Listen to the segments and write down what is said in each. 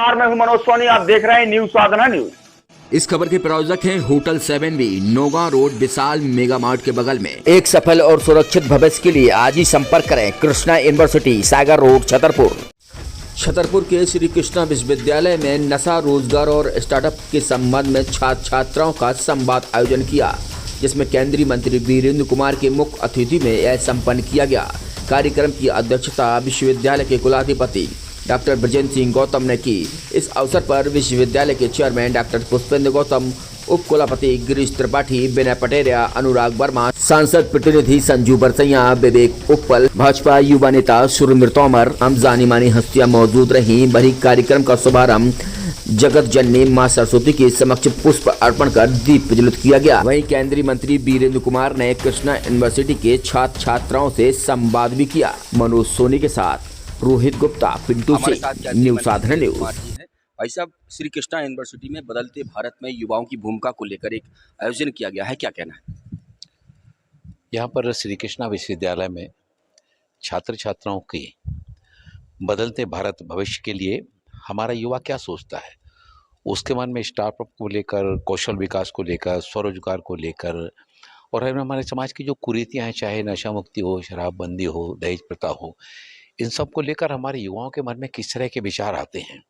नमस्कार, मैं हूं मनोज सोनी। आप देख रहे हैं न्यूज साधना न्यूज। इस खबर के प्रायोजक हैं होटल 7B, नोगा रोड, विशाल मेगा मार्ट के बगल में। एक सफल और सुरक्षित भविष्य के लिए आज ही संपर्क करें कृष्णा यूनिवर्सिटी, सागर रोड, छतरपुर। छतरपुर के श्री कृष्णा विश्वविद्यालय में नशा, रोजगार और स्टार्टअप के संबंध में छात्र छात्राओं का संवाद आयोजन किया, जिसमें केंद्रीय मंत्री वीरेंद्र कुमार के मुख्य अतिथि में यह संपन्न किया गया। कार्यक्रम की अध्यक्षता विश्वविद्यालय के कुलाधिपति डॉक्टर ब्रजेंद्र सिंह गौतम ने की। इस अवसर पर विश्वविद्यालय के चेयरमैन डॉक्टर पुष्पेंद्र गौतम, उप कुलपति गिरीश त्रिपाठी, विनय पटेरिया, अनुराग वर्मा, सांसद प्रतिनिधि संजू बरसैया, विवेक उप्पल, भाजपा युवा नेता सुरेंद्र तोमर, हम जानी मानी हस्तियां मौजूद रहीं। वहीं कार्यक्रम का शुभारंभ जगत जननी मां सरस्वती के समक्ष पुष्प अर्पण कर दीप प्रज्वलित किया गया। वहीं केंद्रीय मंत्री वीरेंद्र कुमार ने कृष्णा यूनिवर्सिटी के छात्र छात्राओं से संवाद भी किया। मनोज सोनी के साथ रोहित गुप्ता, पिंटू सिंह, न्यूज साधना न्यूज। भाई साहब, श्री कृष्णा यूनिवर्सिटी में बदलते भारत में युवाओं की भूमिका को लेकर एक आयोजन किया गया है, क्या कहना है? यहाँ पर श्री कृष्णा विश्वविद्यालय में छात्र छात्राओं की बदलते भारत भविष्य के लिए हमारा युवा क्या सोचता है, उसके मन में स्टार्टअप को लेकर, कौशल विकास को लेकर, स्वरोजगार को लेकर, और हमारे समाज की जो कुरीतियाँ हैं, चाहे नशा मुक्ति हो, शराबबंदी हो, दहेज प्रथा हो, इन सब को लेकर हमारे युवाओं के मन में किस तरह के विचार आते हैं।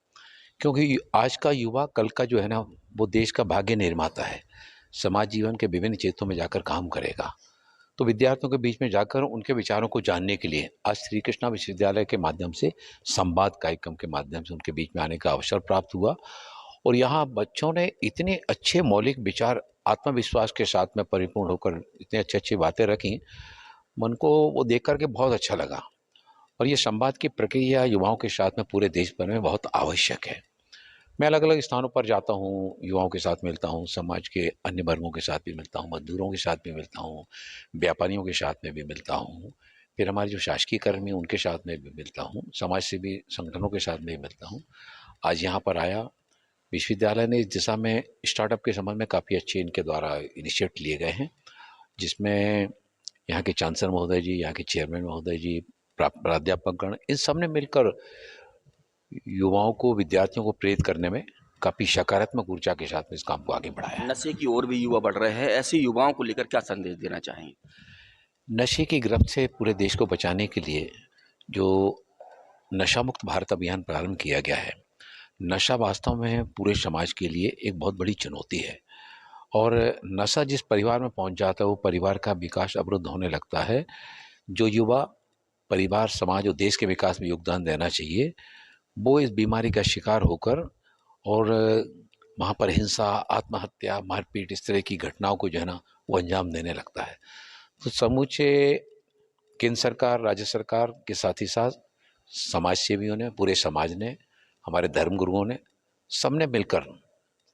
क्योंकि आज का युवा कल का जो है ना, वो देश का भाग्य निर्माता है। समाज जीवन के विभिन्न क्षेत्रों में जाकर काम करेगा। तो विद्यार्थियों के बीच में जाकर उनके विचारों को जानने के लिए आज श्री कृष्णा विश्वविद्यालय के माध्यम से संवाद कार्यक्रम के माध्यम से उनके बीच में आने का अवसर प्राप्त हुआ। और यहाँ बच्चों ने इतने अच्छे मौलिक विचार, आत्मविश्वास के साथ में परिपूर्ण होकर इतनी अच्छी अच्छी बातें रखी, मन को वो देख करके बहुत अच्छा लगा। और ये संवाद की प्रक्रिया युवाओं के साथ में पूरे देश भर में बहुत आवश्यक है। मैं अलग अलग स्थानों पर जाता हूँ, युवाओं के साथ मिलता हूँ, समाज के अन्य वर्गों के साथ भी मिलता हूँ, मजदूरों के साथ भी मिलता हूँ, व्यापारियों के साथ में भी मिलता हूँ, फिर हमारे जो शासकीय कर्मी उनके साथ में भी मिलता हूँ, समाज सेवी संगठनों के साथ में भी मिलता हूँ। आज यहाँ पर आया, विश्वविद्यालय ने इस दिशा में स्टार्टअप के संबंध में काफ़ी अच्छे इनके द्वारा इनिशिएटिव लिए गए हैं, जिसमें यहाँ के चांसलर महोदय जी, यहाँ के चेयरमैन महोदय जी, प्राध्यापकगण, इन सब ने मिलकर युवाओं को, विद्यार्थियों को प्रेरित करने में काफ़ी सकारात्मक ऊर्जा के साथ में इस काम को आगे बढ़ाया। नशे की ओर भी युवा बढ़ रहे हैं, ऐसे युवाओं को लेकर क्या संदेश देना चाहेंगे? नशे की गिरफ्त से पूरे देश को बचाने के लिए जो नशा मुक्त भारत अभियान प्रारंभ किया गया है, नशा वास्तव में पूरे समाज के लिए एक बहुत बड़ी चुनौती है। और नशा जिस परिवार में पहुंच जाता है, वो परिवार का विकास अवरुद्ध होने लगता है। जो युवा परिवार, समाज और देश के विकास में योगदान देना चाहिए, वो इस बीमारी का शिकार होकर और वहाँ पर हिंसा, आत्महत्या, मारपीट, इस तरह की घटनाओं को जो है ना, वो अंजाम देने लगता है। तो समूचे केंद्र सरकार, राज्य सरकार के साथ ही साथ समाज सेवियों ने, पूरे समाज ने, हमारे धर्मगुरुओं ने, सबने मिलकर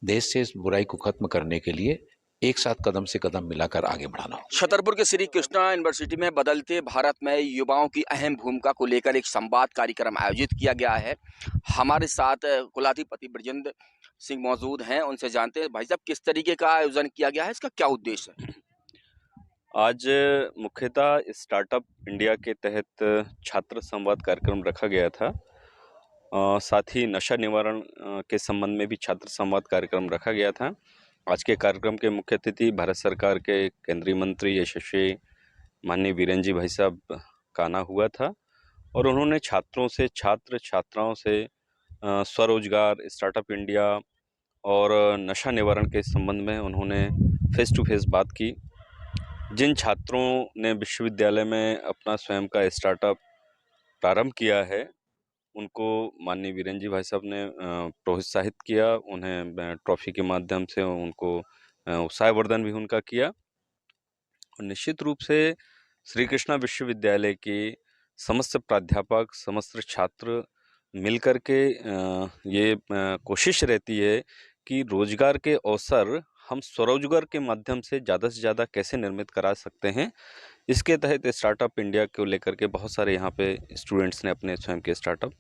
देश से इस बुराई को खत्म करने के लिए एक साथ कदम से कदम मिलाकर आगे बढ़ाना। छतरपुर के श्री कृष्णा यूनिवर्सिटी में बदलते भारत में युवाओं की अहम भूमिका को लेकर एक संवाद कार्यक्रम आयोजित किया गया है। हमारे साथ कुलाधिपति ब्रजेंद्र सिंह मौजूद हैं, उनसे जानते हैं। भाई साहब, किस तरीके का आयोजन किया गया है, इसका क्या उद्देश्य है? आज मुख्यतः स्टार्टअप इंडिया के तहत छात्र संवाद कार्यक्रम रखा गया था। साथ ही नशा निवारण के संबंध में भी छात्र संवाद कार्यक्रम रखा गया था। आज के कार्यक्रम के मुख्य अतिथि भारत सरकार के केंद्रीय मंत्री यशस्वी माननीय वीरेंद्र जी भाई साहब का आना हुआ था, और उन्होंने छात्रों से, छात्र छात्राओं से स्वरोजगार, स्टार्टअप इंडिया और नशा निवारण के संबंध में उन्होंने फेस टू फेस बात की। जिन छात्रों ने विश्वविद्यालय में अपना स्वयं का स्टार्टअप प्रारंभ किया है, उनको माननीय वीरेंद्र जी भाई साहब ने प्रोत्साहित किया, उन्हें ट्रॉफी के माध्यम से उनको उत्साहवर्धन भी उनका किया। और निश्चित रूप से श्री कृष्णा विश्वविद्यालय के समस्त प्राध्यापक, समस्त छात्र मिलकर के ये कोशिश रहती है कि रोजगार के अवसर हम स्वरोजगार के माध्यम से ज़्यादा कैसे निर्मित करा सकते हैं। इसके तहत स्टार्टअप इंडिया को लेकर के बहुत सारे यहाँ पे स्टूडेंट्स ने अपने स्वयं के स्टार्टअप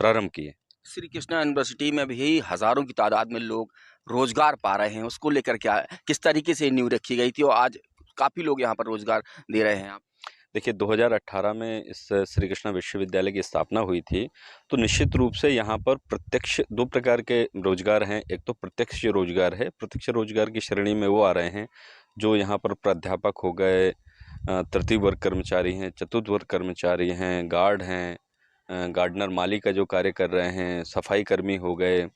प्रारंभ किए। श्री कृष्णा यूनिवर्सिटी में भी हजारों की तादाद में लोग रोजगार पा रहे हैं, उसको लेकर क्या, किस तरीके से नींव रखी गई थी और आज काफ़ी लोग यहाँ पर रोजगार दे रहे हैं आप? देखिए 2018 में इस श्री कृष्णा विश्वविद्यालय की स्थापना हुई थी, तो निश्चित रूप से यहाँ पर प्रत्यक्ष 2 प्रकार के रोजगार हैं। एक तो प्रत्यक्ष रोजगार है, प्रत्यक्ष रोजगार की श्रेणी में वो आ रहे हैं जो यहाँ पर प्राध्यापक हो गए, तृतीय वर्ग कर्मचारी हैं, चतुर्थ वर्ग कर्मचारी हैं, गार्ड हैं, गार्डनर माली का जो कार्य कर रहे हैं, सफाई कर्मी हो गए,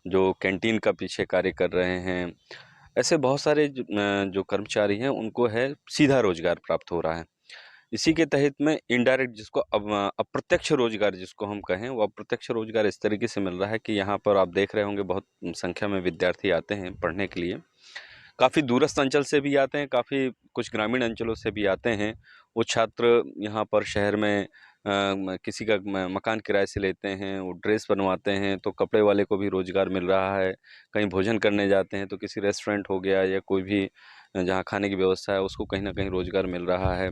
जो कैंटीन का पीछे कार्य कर रहे हैं। ऐसे बहुत सारे जो कर्मचारी हैं उनको है सीधा रोजगार प्राप्त हो रहा है। इसी के तहत में इनडायरेक्ट जिसको अप्रत्यक्ष रोजगार जिसको हम कहें, वो अप्रत्यक्ष रोजगार इस तरीके से मिल रहा है कि यहाँ पर आप देख रहे होंगे बहुत संख्या में विद्यार्थी आते हैं पढ़ने के लिए। काफ़ी दूरस्थ अंचल से भी आते हैं, काफ़ी कुछ ग्रामीण अंचलों से भी आते हैं। वो छात्र यहाँ पर शहर में किसी का मकान किराए से लेते हैं, वो ड्रेस बनवाते हैं, तो कपड़े वाले को भी रोज़गार मिल रहा है। कहीं भोजन करने जाते हैं तो किसी रेस्टोरेंट हो गया या कोई भी जहाँ खाने की व्यवस्था है उसको कहीं ना कहीं रोज़गार मिल रहा है।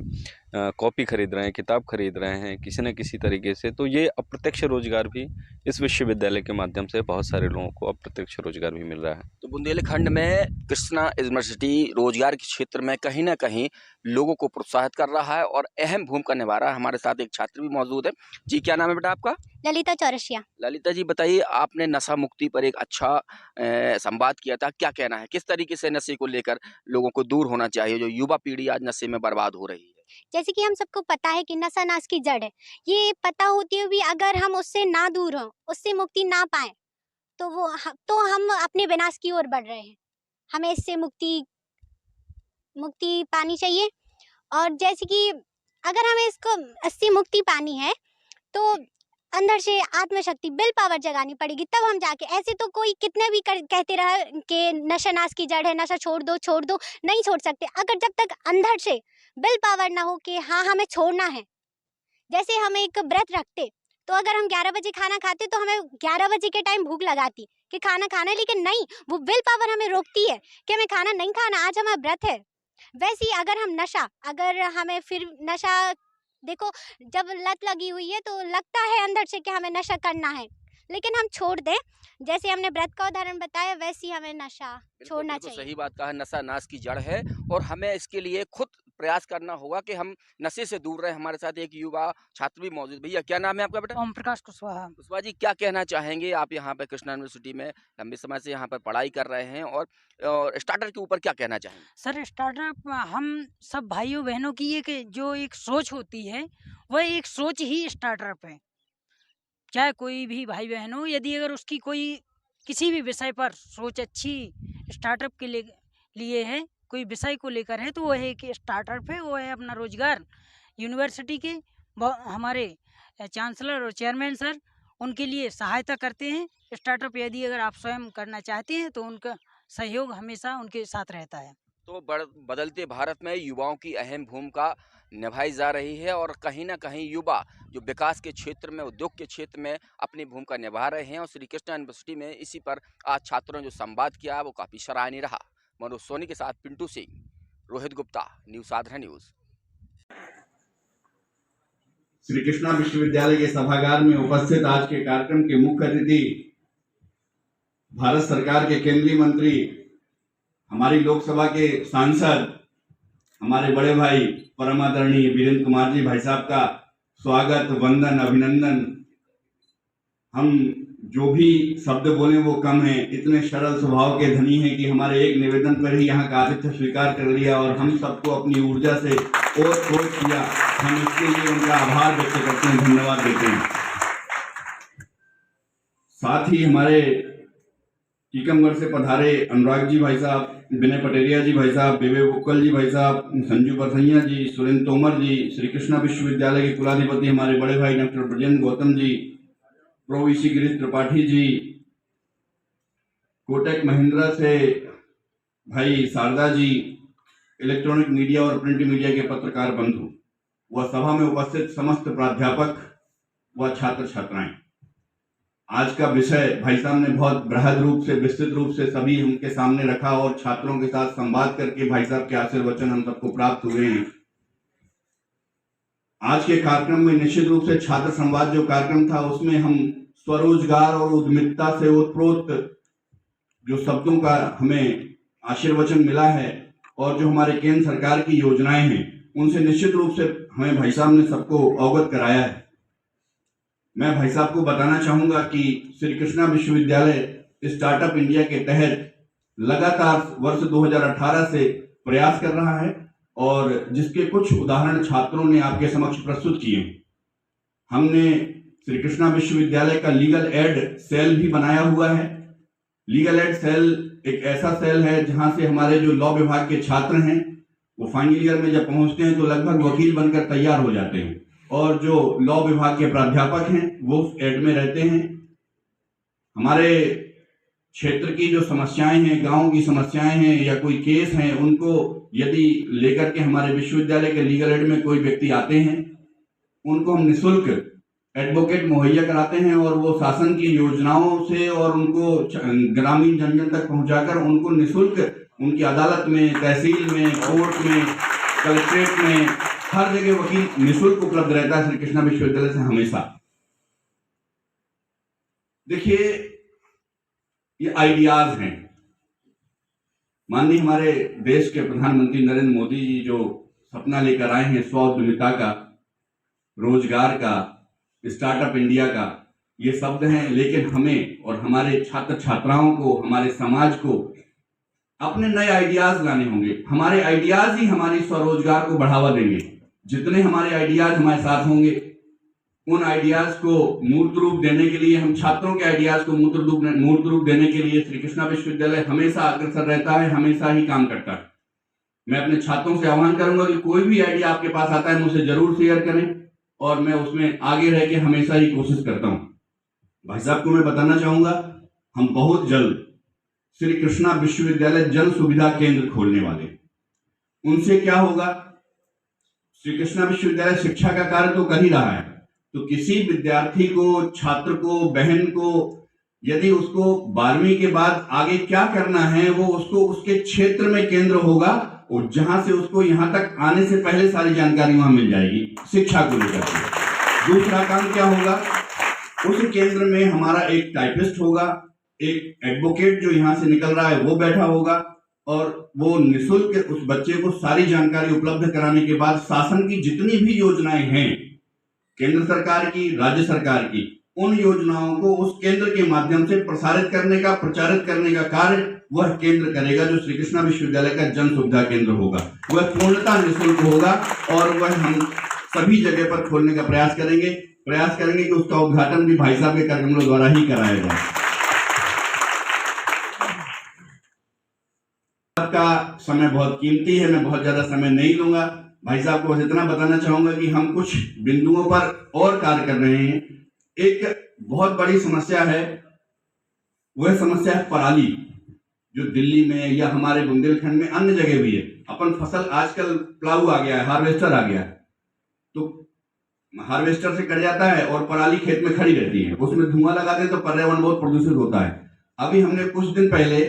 कॉपी खरीद रहे हैं, किताब खरीद रहे हैं किसी न किसी तरीके से। तो ये अप्रत्यक्ष रोज़गार भी इस विश्वविद्यालय के माध्यम से बहुत सारे लोगों को अप्रत्यक्ष रोज़गार भी मिल रहा है। तो बुंदेलखंड में कृष्णा यूनिवर्सिटी रोजगार के क्षेत्र में कहीं ना कहीं लोगों को प्रोत्साहित कर रहा है और अहम भूमिका निभा रहा है। हमारे साथ एक छात्र भी मौजूद है। जी, क्या नाम है बेटा आपका? ललिता चौरसिया। ललिता जी, बताइए, आपने नशा मुक्ति पर एक अच्छा संवाद किया था, क्या कहना है? किस तरीके से नशे को लेकर लोगों को दूर होना चाहिए, जो युवा पीढ़ी आज नशे में बर्बाद हो रही है? जैसे कि हम सबको पता है कि नशा नाश की जड़ है। ये पता होती हुए भी अगर हम उससे ना दूर हों, उससे मुक्ति ना पाएं, तो हम अपने विनाश की ओर बढ़ रहे हैं। हमें इससे मुक्ति पानी चाहिए। और जैसे कि अगर हमें इससे मुक्ति पानी है तो अंदर से आत्मशक्ति, विल पावर जगानी पड़ेगी, तब हम जाके। ऐसे तो कोई कितने भी कहते रहे कि नशा नाश की जड़ है, नशा छोड़ दो, नहीं छोड़ सकते अगर जब तक अंदर से विल पावर ना हो कि हाँ हमें छोड़ना है। जैसे हम एक व्रत रखते, तो अगर हम 11 बजे खाना खाते तो हमें 11 बजे के टाइम भूख लगाती कि खाना खाना है, लेकिन नहीं, वो विल पावर हमें रोकती है कि हमें खाना नहीं खाना, आज हमारा व्रत है। वैसे ही अगर हमें फिर नशा, देखो जब लत लगी हुई है तो लगता है अंदर से कि हमें नशा करना है, लेकिन हम छोड़ दें। जैसे हमने व्रत का उदाहरण बताया, वैसे ही हमें नशा छोड़ना चाहिए। सही बात कहा, नशा नाश की जड़ है और हमें इसके लिए खुद प्रयास करना होगा कि हम नशे से दूर रहे। हमारे साथ एक युवा छात्र भी मौजूद। भैया, क्या नाम है आपका बेटा? ओम प्रकाश कुशवाहा। कुशवाहा जी, क्या कहना चाहेंगे? आप यहाँ पे कृष्णा यूनिवर्सिटी में लंबे समय से यहाँ पर पढ़ाई कर रहे हैं और स्टार्टअप के ऊपर क्या कहना चाहेंगे? सर, स्टार्टअप हम सब भाइयों बहनों की जो एक सोच होती है, वह एक सोच ही स्टार्टअप है। चाहे कोई भी भाई बहन हो, यदि अगर उसकी कोई किसी भी विषय पर सोच अच्छी स्टार्टअप के लिए है, कोई विषय को लेकर है, तो वह एक स्टार्टअप है। वो है अपना रोजगार। यूनिवर्सिटी के हमारे चांसलर और चेयरमैन सर उनके लिए सहायता करते हैं। स्टार्टअप यदि अगर आप स्वयं करना चाहते हैं तो उनका सहयोग हमेशा उनके साथ रहता है। तो बदलते भारत में युवाओं की अहम भूमिका निभाई जा रही है और कहीं ना कहीं युवा जो विकास के क्षेत्र में, उद्योग के क्षेत्र में अपनी भूमिका निभा रहे हैं। और श्री कृष्णा यूनिवर्सिटी में इसी पर आज छात्रों ने जो संवाद किया वो काफ़ी सराहनीय रहा। मनोज सोनी के साथ पिंटू सिंह, रोहित गुप्ता, न्यूज़ आधार न्यूज़। श्री कृष्णा विश्वविद्यालय के सभागार में उपस्थित आज के कार्यक्रम के मुख्य अतिथि भारत सरकार के केंद्रीय मंत्री, हमारी लोकसभा के सांसद, हमारे बड़े भाई परम आदरणीय वीरेंद्र कुमार जी भाई साहब का स्वागत, वंदन, अभिनंदन। हम जो भी शब्द बोले वो कम है, इतने सरल स्वभाव के धनी हैं कि हमारे एक निवेदन पर ही यहाँ का आतिथ्य स्वीकार कर लिया और हम सबको अपनी ऊर्जा से और प्रोत्साहित किया। हम इसके लिए उनका आभार व्यक्त करते हैं, धन्यवाद देते हैं। साथ ही हमारे टीकमगढ़ से पधारे अनुराग जी भाई साहब, विनय पटेरिया जी भाई साहब, विवेक बुक्कल जी भाई साहब, संजू बरसैया जी, सुरेंद्र तोमर जी, श्री कृष्णा विश्वविद्यालय के कुलाधिपति हमारे बड़े भाई doctor Brajendra Gautam ji, pro VC Girish Tripathi ji, Kotak Mahindra से भाई शारदा जी, इलेक्ट्रॉनिक मीडिया और प्रिंट मीडिया के पत्रकार बंधु, व सभा में उपस्थित समस्त प्राध्यापक व छात्र छात्राएं। आज का विषय भाई साहब ने बहुत बृहद रूप से, विस्तृत रूप से सभी उनके सामने रखा और छात्रों के साथ संवाद करके भाई साहब के आशीर्वचन हम सबको प्राप्त हुए हैं। आज के कार्यक्रम में निश्चित रूप से छात्र संवाद जो कार्यक्रम था उसमें हम स्वरोजगार और उद्यमिता से ओतप्रोत जो शब्दों का हमें आशीर्वचन मिला है और जो हमारे केंद्र सरकार की योजनाएं हैं उनसे निश्चित रूप से हमें भाई साहब ने सबको अवगत कराया है। मैं भाई साहब को बताना चाहूंगा कि श्री कृष्णा विश्वविद्यालय स्टार्टअप इंडिया के तहत लगातार वर्ष 2018 से प्रयास कर रहा है और जिसके कुछ उदाहरण छात्रों ने आपके समक्ष प्रस्तुत किए। हमने श्री कृष्णा विश्वविद्यालय का लीगल एड सेल भी बनाया हुआ है। लीगल एड सेल एक ऐसा सेल है जहां से हमारे जो लॉ विभाग के छात्र हैं वो फाइनल ईयर में जब पहुंचते हैं तो लगभग वकील बनकर तैयार हो जाते हैं और जो लॉ विभाग के प्राध्यापक हैं वो एड में रहते हैं। हमारे क्षेत्र की जो समस्याएं हैं, गांव की समस्याएं हैं या कोई केस हैं, उनको यदि लेकर के हमारे विश्वविद्यालय के लीगल एड में कोई व्यक्ति आते हैं, उनको हम निःशुल्क एडवोकेट मुहैया कराते हैं और वो शासन की योजनाओं से और उनको ग्रामीण जन जन तक पहुंचाकर उनको निःशुल्क उनकी अदालत में, तहसील में, कोर्ट में, कलेक्ट्रेट में, हर जगह वकील निःशुल्क उपलब्ध रहता है श्री कृष्णा विश्वविद्यालय से हमेशा। देखिए, ये आइडियाज हैं। माननीय हमारे देश के प्रधानमंत्री नरेंद्र मोदी जी जो सपना लेकर आए हैं स्वावलंबिता का, रोजगार का, स्टार्टअप इंडिया का, ये शब्द हैं, लेकिन हमें और हमारे छात्र छात्राओं को, हमारे समाज को अपने नए आइडियाज लाने होंगे। हमारे आइडियाज ही हमारी स्वरोजगार को बढ़ावा देंगे। जितने हमारे आइडियाज हमारे साथ होंगे, उन आइडियाज को मूर्त रूप देने के लिए, हम छात्रों के आइडियाज को मूर्त रूप देने के लिए श्री कृष्णा विश्वविद्यालय हमेशा अग्रसर रहता है, हमेशा ही काम करता है। मैं अपने छात्रों से आह्वान करूंगा कि कोई भी आइडिया आपके पास आता है मुझसे जरूर शेयर करें और मैं उसमें आगे रह के हमेशा ही कोशिश करता हूं। भाई साहब को मैं बताना चाहूंगा, हम बहुत जल्द श्री कृष्णा विश्वविद्यालय जन सुविधा केंद्र खोलने वाले। उनसे क्या होगा, श्री कृष्णा विश्वविद्यालय शिक्षा का कार्य तो कर ही रहा है, तो किसी विद्यार्थी को, छात्र को, बहन को यदि उसको 12वीं के बाद आगे क्या करना है, वो उसको उसके क्षेत्र में केंद्र होगा और जहां से उसको यहां तक आने से पहले सारी जानकारी वहां मिल जाएगी शिक्षा को लेकर। दूसरा काम क्या होगा, उस केंद्र में हमारा एक टाइपिस्ट होगा, एक एडवोकेट जो यहां से निकल रहा है वो बैठा होगा और वो निःशुल्क उस बच्चे को सारी जानकारी उपलब्ध कराने के बाद शासन की जितनी भी योजनाएं हैं, केंद्र सरकार की, राज्य सरकार की, उन योजनाओं को उस केंद्र के माध्यम से प्रसारित करने का, प्रचारित करने का कार्य वह केंद्र करेगा जो श्री कृष्णा विश्वविद्यालय का जन सुविधा केंद्र होगा। वह पूर्णतः निःशुल्क होगा और वह हम सभी जगह पर खोलने का प्रयास करेंगे कि उसका उद्घाटन भी भाई साहब के कार्यक्रमों द्वारा ही कराया जाए। का समय बहुत कीमती है, मैं बहुत ज्यादा समय नहीं लूंगा। भाई साहब को बस इतना बताना चाहूंगा कि हम कुछ बिंदुओं पर और कार्य कर रहे हैं। एक बहुत बड़ी समस्या है, वह समस्या है पराली, जो दिल्ली में या हमारे बुंदेलखंड में अन्य जगह भी है। अपन फसल आजकल प्लाऊ आ गया है, हार्वेस्टर आ गया है, तो हार्वेस्टर से कट जाता है और पराली खेत में खड़ी रहती है, उसमें धुआं लगाते हैं तो पर्यावरण बहुत प्रदूषित होता है। अभी हमने कुछ दिन पहले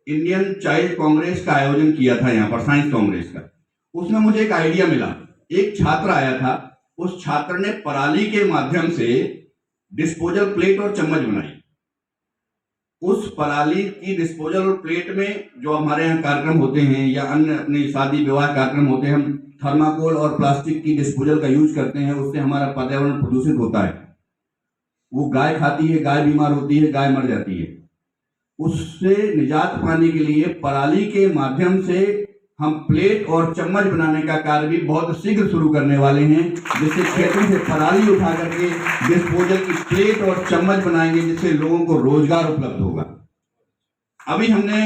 इंडियन चाइल्ड कांग्रेस का आयोजन किया था यहाँ पर, साइंस कांग्रेस का। उसमें मुझे एक आइडिया मिला। एक छात्र आया था, उस छात्र ने पराली के माध्यम से डिस्पोजल प्लेट और चम्मच बनाई। उस पराली की डिस्पोजल और प्लेट में जो हमारे यहाँ कार्यक्रम होते हैं या अन्य अपनी शादी विवाह कार्यक्रम होते हैं, हम थर्माकोल और प्लास्टिक की डिस्पोजल का यूज करते हैं, उससे हमारा पर्यावरण प्रदूषित होता है। वो गाय खाती है, गाय बीमार होती है, गाय मर जाती है। उससे निजात पाने के लिए पराली के माध्यम से हम प्लेट और चम्मच बनाने का कार्य भी बहुत शीघ्र शुरू करने वाले हैं, जिससे खेतों से पराली उठा करके डिस्पोजल की प्लेट और चम्मच बनाएंगे, जिससे लोगों को रोजगार उपलब्ध होगा। अभी हमने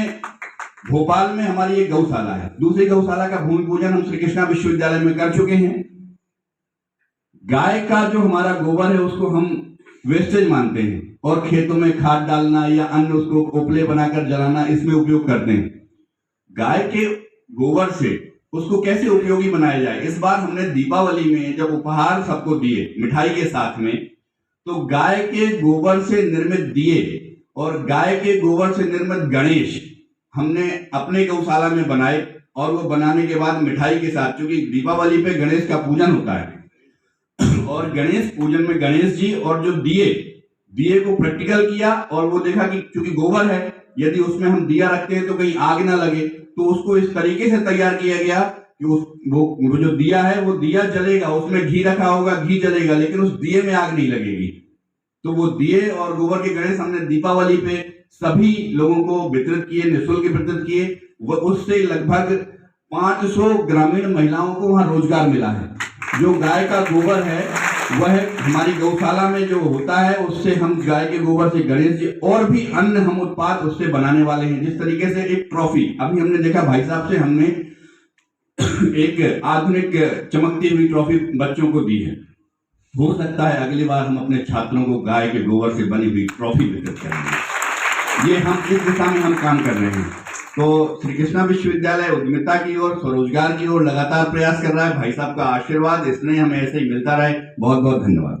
भोपाल में हमारी एक गौशाला है, दूसरी गौशाला का भूमि पूजन हम श्री कृष्णा विश्वविद्यालय में कर चुके हैं। गाय का जो हमारा गोबर है उसको हम वेस्टेज मानते हैं और खेतों में खाद डालना या अन्य उसको कोपले बनाकर जलाना, इसमें उपयोग करते हैं। गाय के गोबर से उसको कैसे उपयोगी बनाया जाए, इस बार हमने दीपावली में जब उपहार सबको दिए मिठाई के साथ में, तो गाय के गोबर से निर्मित दिए और गाय के गोबर से निर्मित गणेश हमने अपने गौशाला में बनाए और वो बनाने के बाद मिठाई के साथ, क्योंकि दीपावली पे गणेश का पूजन होता है और गणेश पूजन में गणेश जी और जो दिए को प्रैक्टिकल किया और वो देखा कि क्योंकि गोबर है, यदि उसमें हम दिया रखते हैं तो कहीं आग ना लगे, तो उसको इस तरीके से तैयार किया गया कि वो जो दिया है वो दिया जलेगा, उसमें घी रखा होगा, घी जलेगा, लेकिन उस दिए में आग नहीं लगेगी। तो वो दिए और गोबर के गणेश हमने दीपावली पे सभी लोगों को वितरित किए, निःशुल्क वितरित किए। वो उससे लगभग 500 ग्रामीण महिलाओं को वहां रोजगार मिला है। जो गाय का गोबर है वह हमारी गौशाला में जो होता है उससे हम गाय के गोबर से गणेश जी और भी अन्य हम उत्पाद उससे बनाने वाले हैं। जिस तरीके से एक ट्रॉफी अभी हमने देखा भाई साहब से, हमने एक आधुनिक चमकती हुई ट्रॉफी बच्चों को दी है। हो सकता है अगली बार हम अपने छात्रों को गाय के गोबर से बनी हुई ट्रॉफी वितरित करेंगे। ये हम इस दिशा में हम काम कर रहे हैं। तो श्री कृष्णा विश्वविद्यालय उद्यमिता की ओर, स्वरोजगार की ओर लगातार प्रयास कर रहा है। भाई साहब का आशीर्वाद स्नेह हमें ऐसे ही मिलता रहे। बहुत बहुत धन्यवाद।